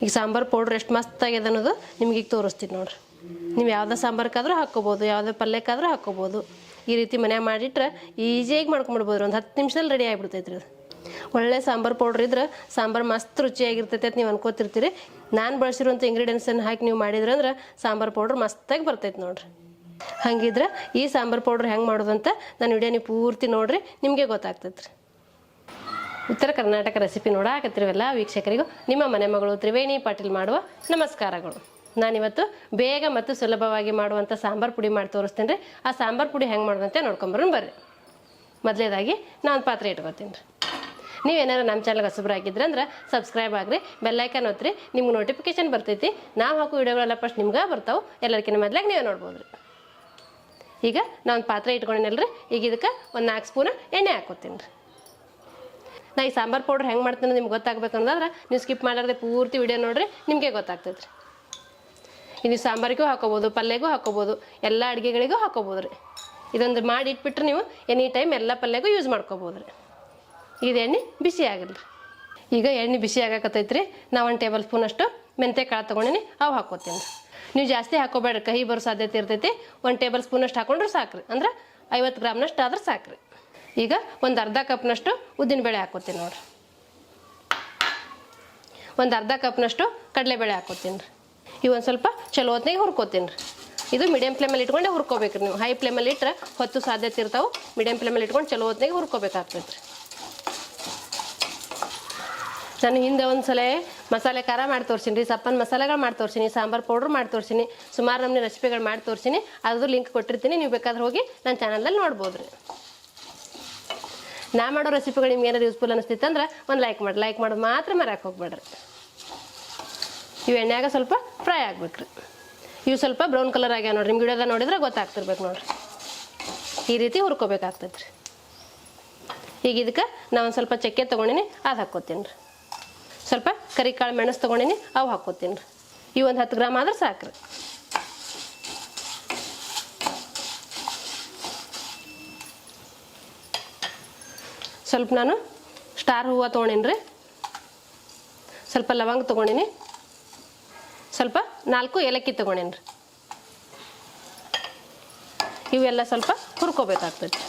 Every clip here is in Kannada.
ಈಗ ಸಾಂಬಾರ್ ಪೌಡರ್ ಎಷ್ಟು ಮಸ್ತಾಗಿದೆ ಅನ್ನೋದು ನಿಮಗೆ ಈಗ ತೋರಿಸ್ತೀನಿ ನೋಡ್ರಿ. ನೀವು ಯಾವುದೇ ಸಾಂಬಾರ್ಕಾದ್ರೂ ಹಾಕ್ಕೋಬೋದು, ಯಾವುದೇ ಪಲ್ಯಕ್ಕಾದ್ರೂ ಹಾಕ್ಕೋಬೋದು. ಈ ರೀತಿ ಮನ್ಯಾಗ ಮಾಡಿಟ್ರೆ ಈಸಿಯಾಗಿ ಮಾಡ್ಕೊಂಬಿಡ್ಬೋದು. ಒಂದು 10 ನಿಮಿಷದಲ್ಲಿ ರೆಡಿ ಆಗಿಬಿಡ್ತೈತ್ರಿ ಅದು. ಒಳ್ಳೆ ಸಾಂಬಾರು ಪೌಡ್ರ್ ಇದ್ರೆ ಸಾಂಬಾರು ಮಸ್ತ್ ರುಚಿಯಾಗಿರ್ತೈತೆ ಅಂತ ನೀವು ಅನ್ಕೋತಿರ್ತೀರಿ. ನಾನು ಬಳಸಿರುವಂಥ ಇಂಗ್ರೀಡಿಯೆಂಟ್ಸನ್ನು ಹಾಕಿ ನೀವು ಮಾಡಿದ್ರೆ ಅಂದ್ರೆ ಸಾಂಬಾರು ಪೌಡ್ರ್ ಮಸ್ತಾಗಿ ಬರ್ತೈತೆ ನೋಡ್ರಿ. ಹಾಗಿದ್ರೆ ಈ ಸಾಂಬಾರು ಪೌಡ್ರ್ ಹೆಂಗೆ ಮಾಡೋದು ಅಂತ ನಾನು ವಿಡಿಯೋ ನೀವು ಪೂರ್ತಿ ನೋಡ್ರಿ, ನಿಮಗೆ ಗೊತ್ತಾಗ್ತೈತೆ ರೀ. ಉತ್ತರ ಕರ್ನಾಟಕ ರೆಸಿಪಿ ನೋಡಾಕತ್ತಿರುವೆಲ್ಲ ವೀಕ್ಷಕರಿಗೂ ನಿಮ್ಮ ಮನೆ ಮಗಳು ತ್ರಿವೇಣಿ ಪಾಟೀಲ್ ಮಾಡುವ ನಮಸ್ಕಾರಗಳು. ನಾನಿವತ್ತು ಬೇಗ ಮತ್ತು ಸುಲಭವಾಗಿ ಮಾಡುವಂಥ ಸಾಂಬಾರು ಪುಡಿ ಮಾಡಿ ತೋರಿಸ್ತೇನೆ ರೀ. ಆ ಸಾಂಬಾರು ಪುಡಿ ಹೆಂಗೆ ಮಾಡೋದಂತೆ ನೋಡ್ಕೊಂಬರೋಣ ಬರ್ರಿ. ಮೊದಲೇದಾಗಿ ನಾನು ಪಾತ್ರೆ ಇಟ್ಕೊತೀನಿ ರೀ. ನೀವೇನಾರು ನಮ್ಮ ಚಾನಲ್ಗೆ ಹೊಸಬ್ರಾಗಿದ್ರೆ ಅಂದ್ರೆ ಸಬ್ಸ್ಕ್ರೈಬ್ ಆಗಿರಿ, ಬೆಲ್ಲೈಕನ್ ಒತ್ತಿರಿ, ನಿಮ್ಗೆ ನೋಟಿಫಿಕೇಶನ್ ಬರ್ತೈತಿ. ನಾವು ಹಾಕೋ ವಿಡಿಯೋಗಳೆಲ್ಲ ಫಸ್ಟ್ ನಿಮ್ಗೆ ಬರ್ತಾವೆ, ಎಲ್ಲರಿಗಿಂತ ಮೊದಲಾಗಿ ನೀವೇ ನೋಡ್ಬೋದು ರೀ. ಈಗ ನಾನು ಪಾತ್ರೆ ಇಟ್ಕೊಂಡಿನಲ್ರಿ. ಈಗ ಇದಕ್ಕೆ ಒಂದು 4 ಸ್ಪೂನ್ ಎಣ್ಣೆ ಹಾಕೋತೀನಿ ರೀ. ನಾ ಈ ಸಾಂಬಾರು ಪೌಡ್ರ್ ಹೆಂಗೆ ಮಾಡ್ತೀನಿ ನಿಮ್ಗೆ ಗೊತ್ತಾಗಬೇಕಂದ್ರೆ ನೀವು ಸ್ಕಿಪ್ ಮಾಡಾರ್ದೆ ಪೂರ್ತಿ ವಿಡಿಯೋ ನೋಡ್ರಿ, ನಿಮಗೆ ಗೊತ್ತಾಗ್ತೈತೆ ರೀ. ಇದು ಸಾಂಬಾರಿಗೂ ಹಾಕೋಬೋದು, ಪಲ್ಯಗೂ ಹಾಕೋಬೋದು, ಎಲ್ಲ ಅಡುಗೆಗಳಿಗೂ ಹಾಕೋಬೋದು ರೀ. ಇದೊಂದು ಮಾಡಿ ಇಟ್ಬಿಟ್ರೆ ನೀವು ಎನಿ ಟೈಮ್ ಎಲ್ಲ ಪಲ್ಯಗೂ ಯೂಸ್ ಮಾಡ್ಕೋಬೋದು ರೀ. ಇದು ಎಣ್ಣೆ ಬಿಸಿ ಆಗಲ್ಲ ರೀ. ಈಗ ಎಣ್ಣೆ ಬಿಸಿ ಆಗಾಕತ್ತೈತ್ರಿ. ನಾವು 1 ಟೇಬಲ್ ಸ್ಪೂನ್ ಅಷ್ಟು ಮೆಂತ್ಯ ಕಾಳು ತೊಗೊಂಡಿನಿ, ಅವು ಹಾಕೋತೀನಿ. ನೀವು ಜಾಸ್ತಿ ಹಾಕೋಬೇಡ್ರಿ, ಕಹಿ ಬರೋ ಸಾಧ್ಯತೆ ಇರ್ತೈತಿ. 1 ಟೇಬಲ್ ಸ್ಪೂನ್ ಅಷ್ಟು ಹಾಕೊಂಡ್ರೆ ಸಾಕ್ರಿ, ಅಂದ್ರೆ 50 ಗ್ರಾಮ್ನಷ್ಟು ಆದ್ರೆ ಸಾಕ್ರಿ. ಈಗ ಒಂದು ಅರ್ಧ ಕಪ್ನಷ್ಟು ಉದ್ದಿನಬೇಳೆ ಹಾಕೋತೀನಿ ನೋಡ್ರಿ. ಒಂದು ಅರ್ಧ ಕಪ್ನಷ್ಟು ಕಡಲೆಬೇಳೆ ಹಾಕೋತೀನಿ ರೀ. ಇವು ಒಂದು ಸ್ವಲ್ಪ ಚಲೋ ಹೊತ್ತಿನಾಗ ಹುರ್ಕೋತೀನಿ ರೀ. ಇದು ಮೀಡಿಯಮ್ ಫ್ಲೇಮಲ್ಲಿ ಇಟ್ಕೊಂಡೆ ಹುರ್ಕೋಬೇಕ್ರಿ. ನೀವು ಹೈ ಫ್ಲೇಮಲ್ಲಿ ಇಟ್ಟರೆ ಹೊತ್ತು ಸಾಧ್ಯತೆ ಇರ್ತಾವೆ. ಮೀಡಿಯಮ್ ಫ್ಲೇಮಲ್ಲಿ ಇಟ್ಕೊಂಡು ಚಲೋ ಹೊತ್ತಿನಾಗ ಹುರ್ಕೋಬೇಕಾಗ್ತೈತೆ ರೀ. ನಾನು ಹಿಂದೆ ಒಂದು ಸಲ ಮಸಾಲೆ ಖಾರ ಮಾಡಿ ತೋರಿಸಿನಿ ರೀ, ಸಪ್ಪನ ಮಸಾಲೆಗಳು ಮಾಡಿ ತೋರಿಸಿನಿ, ಸಾಂಬಾರು ಪೌಡ್ರ್ ಮಾಡಿ ತೋರಿಸಿನಿ, ಸುಮಾರು ನಮ್ಮನೆ ರೆಸಿಪಿಗಳು ಮಾಡಿ ತೋರಿಸಿನಿ. ಅದ್ರ ಲಿಂಕ್ ಕೊಟ್ಟಿರ್ತೀನಿ, ನೀವು ಬೇಕಾದ್ರೆ ಹೋಗಿ ನನ್ನ ಚಾನಲ್ದಲ್ಲಿ ನೋಡ್ಬೋದು ರೀ. ನಾ ಮಾಡೋ ರೆಸಿಪಿಗಳು ನಿಮ್ಗೆ ಏನಾದ್ರು ಯೂಸ್ಫುಲ್ ಅನಿಸ್ತಿತ್ತು ಅಂದ್ರೆ ಒಂದು ಲೈಕ್ ಮಾಡೋದು ಮಾತ್ರ ಮರ್ಯಾಕೆ ಹೋಗ್ಬೇಡ್ರಿ. ಇವು ಎಣ್ಣೆಯಾಗ ಸ್ವಲ್ಪ ಫ್ರೈ ಆಗ್ಬೇಕ್ರಿ. ಇವು ಸ್ವಲ್ಪ ಬ್ರೌನ್ ಕಲರ್ ಆಗ್ಯಾವ ನೋಡ್ರಿ. ನಿಮ್ಗೆ ವಿಡಿಯೋದಾಗ ನೋಡಿದ್ರೆ ಗೊತ್ತಾಗ್ತಿರ್ಬೇಕು ನೋಡ್ರಿ. ಈ ರೀತಿ ಹುರ್ಕೋಬೇಕಾಗ್ತೈತೆ ರೀ. ಈಗ ಇದಕ್ಕೆ ನಾನು ಒಂದು ಸ್ವಲ್ಪ ಚಕ್ಕೆ ತೊಗೊಂಡಿನಿ, ಅದು ಹಾಕ್ಕೋತೀನಿ ರೀ. ಸ್ವಲ್ಪ ಕರಿಕಾಳು ಮೆಣಸು ತೊಗೊಂಡಿನಿ, ಅವು ಹಾಕ್ಕೋತೀನಿ ರೀ. ಇವು ಒಂದು 10 ಗ್ರಾಮ್ ಆದ್ರೆ ಸಾಕ್ರಿ. ಸ್ವಲ್ಪ ನಾನು ಸ್ಟಾರ್ ಹೂವು ತೊಗೊಂಡಿನಿ ರೀ. ಸ್ವಲ್ಪ ಲವಂಗ ತೊಗೊಂಡಿನಿ, ಸ್ವಲ್ಪ 4 ಏಲಕ್ಕಿ ತೊಗೊಂಡಿನಿ ರೀ. ಇವೆಲ್ಲ ಸ್ವಲ್ಪ ಹುರ್ಕೋಬೇಕಾಗ್ತೈತಿ.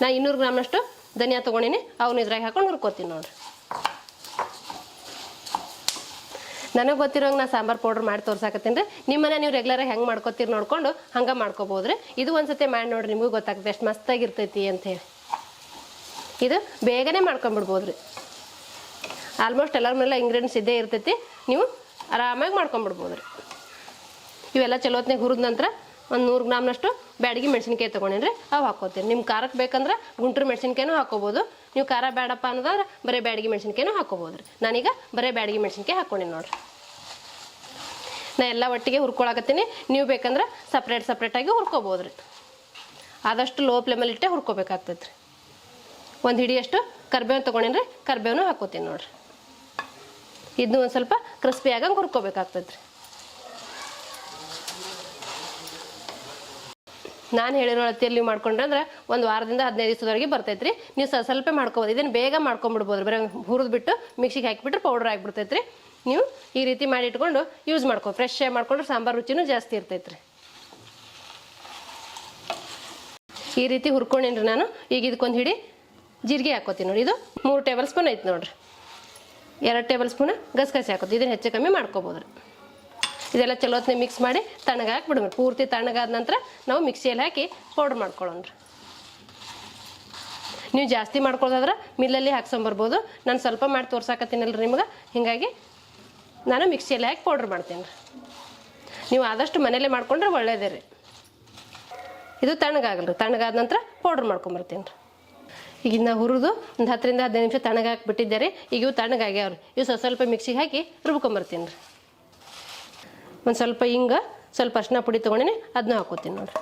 ನಾ 200 ಗ್ರಾಮ್ನಷ್ಟು ಧನಿಯಾ ತೊಗೊಂಡಿನಿ, ಅವನ್ನ ಇದ್ರಾಗ ಹಾಕೊಂಡು ಹುರ್ಕೋತೀನಿ ನೋಡ್ರಿ. ನನಗೆ ಗೊತ್ತಿರೋಂಗೆ ನಾ ಸಾಂಬಾರು ಪೌಡ್ರ್ ಮಾಡಿ ತೋರ್ಸಾಕತ್ತೀನಿ ರೀ. ನಿಮ್ಮನೆ ನೀವು ರೆಗ್ಯುಲರಾಗಿ ಹೆಂಗೆ ಮಾಡ್ಕೊತೀರಿ ನೋಡ್ಕೊಂಡು ಹಂಗೆ ಮಾಡ್ಕೋಬೋದು ರೀ. ಇದು ಒಂದು ಸತಿ ಮಾಡಿ ನೋಡಿರಿ, ನಿಮಗೂ ಗೊತ್ತಾಗ್ತದೆ ಎಷ್ಟು ಮಸ್ತಾಗಿರ್ತೈತಿ ಅಂಥೇಳಿ. ಇದು ಬೇಗನೆ ಮಾಡ್ಕೊಂಬಿಡ್ಬೋದು ರೀ. ಆಲ್ಮೋಸ್ಟ್ ಎಲ್ಲರ ಮೇಲೆ ಇಂಗ್ರೀಡಿಯೆಂಟ್ಸ್ ಇದ್ದೇ ಇರ್ತೈತಿ, ನೀವು ಆರಾಮಾಗಿ ಮಾಡ್ಕೊಂಬಿಡ್ಬೋದು ರೀ. ಇವೆಲ್ಲ ಚಲೋ ಹೊತ್ನಾಗ ಹುರಿದ ನಂತರ ಒಂದು 100 ಗ್ರಾಮ್ನಷ್ಟು ಬ್ಯಾಡಗಿ ಮೆಣಸಿನ್ಕಾಯಿ ತೊಗೊಂಡಿನಿ ರೀ, ಅವು ಹಾಕೋತೀನಿ. ನಿಮ್ಮ ಖಾರಕ್ಕೆ ಬೇಕಂದ್ರೆ ಗುಂಟೂರು ಮೆಣಸಿನ್ಕಾಯಿನೂ ಹಾಕೋಬೋದು. ನೀವು ಖಾರ ಬೇಡಪ್ಪ ಅನ್ನೋದಾದ್ರೆ ಬರೀ ಬ್ಯಾಡಗಿ ಮೆಣಸಿನ್ಕಾಯಿನೂ ಹಾಕೋಬೋದು ರೀ. ನಾನೀಗ ಬರೀ ಬ್ಯಾಡಗಿ ಮೆಣಸಿನ್ಕಾಯಿ ಹಾಕ್ಕೊಂಡಿನಿ ನೋಡ್ರಿ. ನಾ ಎಲ್ಲ ಒಟ್ಟಿಗೆ ಹುರ್ಕೊಳಕತ್ತೀನಿ. ನೀವು ಬೇಕಂದ್ರೆ ಸಪ್ರೇಟಾಗಿ ಹುರ್ಕೋಬೋದು ರೀ. ಆದಷ್ಟು ಲೋ ಫ್ಲೇಮಲ್ಲಿ ಇಟ್ಟೆ ಹುರ್ಕೋಬೇಕಾಗ್ತೈತೆ ರೀ. ಒಂದು ಹಿಡಿಯಷ್ಟು ಕರ್ಬೇವು ತೊಗೊಂಡಿನಿ ರೀ, ಕರ್ಬೇವೂ ಹಾಕೋತೀನಿ ನೋಡ್ರಿ. ಇದನ್ನೂ ಒಂದು ಸ್ವಲ್ಪ ಕ್ರಿಸ್ಪಿ ಆಗಂಗೆ ಹುರ್ಕೋಬೇಕಾಗ್ತೈತೆ ರೀ. ನಾನು ಹೇಳಿರೋ ಅಳತೆಯಲ್ಲಿ ನೀವು ಮಾಡ್ಕೊಂಡ್ರೆ ಅಂದ್ರೆ ಒಂದು ವಾರದಿಂದ 15 ದಿವಸದವರೆಗೆ ಬರ್ತೈತೆ ರೀ. ನೀವು ಸ್ವಲ್ಪ ಮಾಡ್ಕೋಬೋದು. ಇದನ್ನು ಬೇಗ ಮಾಡ್ಕೊಂಬಿಡ್ಬೋದು. ಬರೀ ಹುರಿದ್ಬಿಟ್ಟು ಮಿಕ್ಸಿಗೆ ಹಾಕಿಬಿಟ್ರೆ ಪೌಡ್ರ್ ಆಗಿಬಿಡ್ತೈತೆ ರೀ. ನೀವು ಈ ರೀತಿ ಮಾಡಿ ಇಟ್ಕೊಂಡು ಯೂಸ್ ಫ್ರೆಶ್ ಆಗಿ ಮಾಡ್ಕೊಂಡ್ರೆ ಸಾಂಬಾರು ರುಚಿನೂ ಜಾಸ್ತಿ ಇರ್ತೈತೆ ರೀ. ಈ ರೀತಿ ಹುರ್ಕೊಂಡಿನಿ ರೀ ನಾನು. ಈಗ ಇದಕ್ಕೊಂದು ಹಿಡಿ ಜೀರಿಗೆ ಹಾಕೋತೀನಿ ನೋಡಿ. ಇದು 3 ಟೇಬಲ್ ಸ್ಪೂನ್ ಐತೆ ನೋಡಿರಿ. 2 ಟೇಬಲ್ ಸ್ಪೂನ್ ಗಸಗಸೆ ಹಾಕೋತೀವಿ. ಇದನ್ನು ಹೆಚ್ಚು ಕಮ್ಮಿ ಮಾಡ್ಕೋಬೋದು ರೀ. ಇದೆಲ್ಲ ಚಲೋ ಹೊತ್ತಿನಾಗ ಮಿಕ್ಸ್ ಮಾಡಿ ತಣ್ಣಗೆ ಹಾಕ್ಬಿಡ್ಬೇಕು. ಪೂರ್ತಿ ತಣ್ಣಗಾದ ನಂತರ ನಾವು ಮಿಕ್ಸಿಯಲ್ಲಿ ಹಾಕಿ ಪೌಡ್ರ್ ಮಾಡ್ಕೊಳ್ಳೋಣ ರೀ. ನೀವು ಜಾಸ್ತಿ ಮಾಡ್ಕೊಳ್ಳೋದಾದ್ರೆ ಮಿಲ್ಲಲ್ಲಿ ಹಾಕ್ಸೊಂಬರ್ಬೋದು. ನಾನು ಸ್ವಲ್ಪ ಮಾಡಿ ತೋರ್ಸಾಕತ್ತೀನಲ್ರಿ ನಿಮ್ಗೆ, ಹೀಗಾಗಿ ನಾನು ಮಿಕ್ಸಿಯಲ್ಲಿ ಹಾಕಿ ಪೌಡ್ರ್ ಮಾಡ್ತೀನಿ ರೀ. ನೀವು ಆದಷ್ಟು ಮನೇಲೇ ಮಾಡ್ಕೊಂಡ್ರೆ ಒಳ್ಳೆಯದೇ ರೀ. ಇದು ತಣ್ಣಗಾಗಲ್ಲ ರೀ. ತಣ್ಣಗಾದ ನಂತರ ಪೌಡ್ರ್ ಮಾಡ್ಕೊಂಬರ್ತೀನಿ ರೀ. ಈಗ ಇದನ್ನ ಹುರಿದು ಒಂದು 10 ರಿಂದ 15 ನಿಮಿಷ ತಣ್ಣಗೆ ಹಾಕಿಬಿಟ್ಟಿದ್ದೆ ರೀ. ಈಗ ಇವು ತಣ್ಣಗಾಗ್ಯಾವ್ರಿ. ಇವು ಸ್ವಲ್ಪ ಮಿಕ್ಸಿಗೆ ಹಾಕಿ ರುಬ್ಕೊಂಬರ್ತೀನಿ ರೀ. ಒಂದು ಸ್ವಲ್ಪ ಹಿಂಗೆ, ಸ್ವಲ್ಪ ಅರಿಶಿನ ಪುಡಿ ತೊಗೊಂಡಿನಿ, ಅದನ್ನ ಹಾಕೋತೀನಿ ನೋಡಿರಿ.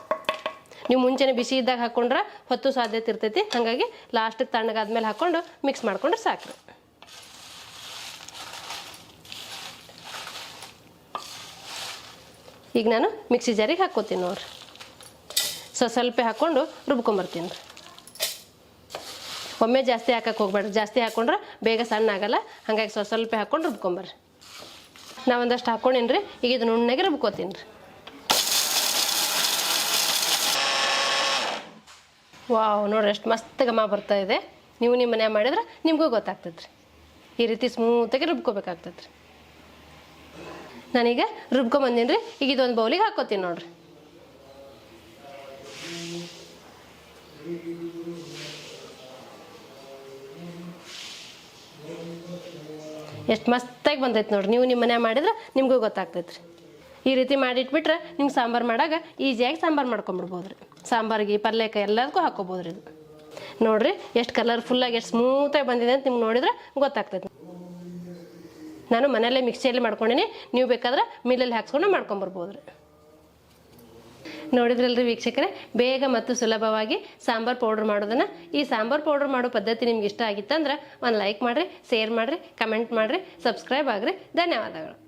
ನೀವು ಮುಂಚೆನೇ ಬಿಸಿ ಇದ್ದಾಗ ಹಾಕ್ಕೊಂಡ್ರೆ ಹೊತ್ತು ಸಾಧ್ಯತೆ ಇರ್ತೈತಿ. ಹಾಗಾಗಿ ಲಾಸ್ಟಿಗೆ ತಣ್ಣಗಾದ್ಮೇಲೆ ಹಾಕ್ಕೊಂಡು ಮಿಕ್ಸ್ ಮಾಡ್ಕೊಂಡ್ರೆ ಸಾಕ್ರಿ. ಈಗ ನಾನು ಮಿಕ್ಸಿ ಜಾರಿಗೆ ಹಾಕ್ಕೋತೀನಿ ನೋಡಿರಿ. ಸ್ವಲ್ಪ ಹಾಕ್ಕೊಂಡು ರುಬ್ಕೊಂಬರ್ತೀನಿ ರೀ. ಒಮ್ಮೆ ಜಾಸ್ತಿ ಹಾಕಕ್ಕೆ ಹೋಗ್ಬೇಡ್ರಿ, ಜಾಸ್ತಿ ಹಾಕ್ಕೊಂಡ್ರೆ ಬೇಗ ಸಣ್ಣ ಆಗಲ್ಲ. ಹಾಗಾಗಿ ಸ್ವಲ್ಪ ಹಾಕ್ಕೊಂಡು ರುಬ್ಕೊಂಬರ್ರಿ. ನಾ ಒಂದಷ್ಟು ಹಾಕ್ಕೊಂಡೇನಿ ರೀ. ಈಗ ಇದು ನುಣ್ಣಗೆ ರುಬ್ಕೋತೀನಿ ರೀ. ವಾವ್, ನೋಡ್ರಿ ಎಷ್ಟು ಮಸ್ತ್ ಘಮ ಬರ್ತಾ ಇದೆ. ನೀವು ನಿಮ್ಮ ಮನ್ಯಾಗ ಮಾಡಿದ್ರೆ ನಿಮಗೂ ಗೊತ್ತಾಗ್ತೈತೆ ರೀ. ಈ ರೀತಿ ಸ್ಮೂತಾಗಿ ರುಬ್ಕೋಬೇಕಾಗ್ತೈತೆ ರೀ. ನಾನೀಗ ರುಬ್ಕೊಂಬಂದೀನಿ ರೀ. ಈಗ ಇದೊಂದು ಬೌಲಿಗೆ ಹಾಕ್ಕೋತೀನಿ ನೋಡ್ರಿ. ಎಷ್ಟು ಮಸ್ತಾಗಿ ಬಂದೈತೆ ನೋಡ್ರಿ. ನೀವು ನಿಮ್ಮ ಮನ್ಯಾಗ ಮಾಡಿದ್ರೆ ನಿಮಗೂ ಗೊತ್ತಾಗ್ತೈತೆ ರೀ. ಈ ರೀತಿ ಮಾಡಿಟ್ಬಿಟ್ರೆ ನಿಮ್ಗೆ ಸಾಂಬಾರು ಮಾಡಾಗ ಈಸಿಯಾಗಿ ಸಾಂಬಾರು ಮಾಡ್ಕೊಂಬಿಡ್ಬೋದು ರೀ. ಸಾಂಬಾರಿಗೆ ಪಲ್ಯಕ್ಕೆ ಎಲ್ಲದಕ್ಕೂ ಹಾಕ್ಕೋಬೋದು ರೀ. ಇದು ನೋಡಿರಿ ಎಷ್ಟು ಕಲರ್ಫುಲ್ಲಾಗಿ ಎಷ್ಟು ಸ್ಮೂತಾಗಿ ಬಂದಿದೆ ಅಂತ ನಿಮ್ಗೆ ನೋಡಿದ್ರೆ ಗೊತ್ತಾಗ್ತೈತೆ. ನಾನು ಮನೆಯಲ್ಲೇ ಮಿಕ್ಸಿಯಲ್ಲಿ ಮಾಡ್ಕೊಂಡೀನಿ. ನೀವು ಬೇಕಾದ್ರೆ ಮಿಲ್ಲಲ್ಲಿ ಹಾಕ್ಸ್ಕೊಂಡು ಮಾಡ್ಕೊಂಬರ್ಬೋದು ರೀ. ನೋಡಿದ್ರಲ್ರಿ ವೀಕ್ಷಕರೇ, ಬೇಗ ಮತ್ತು ಸುಲಭವಾಗಿ ಸಾಂಬಾರು ಪೌಡ್ರ್ ಮಾಡೋದನ್ನು. ಈ ಸಾಂಬಾರು ಪೌಡ್ರ್ ಮಾಡೋ ಪದ್ಧತಿ ನಿಮ್ಗೆ ಇಷ್ಟ ಆಗಿತ್ತಂದ್ರೆ ಒಂದು ಲೈಕ್ ಮಾಡಿರಿ, ಶೇರ್ ಮಾಡಿರಿ, ಕಮೆಂಟ್ ಮಾಡಿರಿ, ಸಬ್ಸ್ಕ್ರೈಬ್ ಆಗಿರಿ. ಧನ್ಯವಾದಗಳು.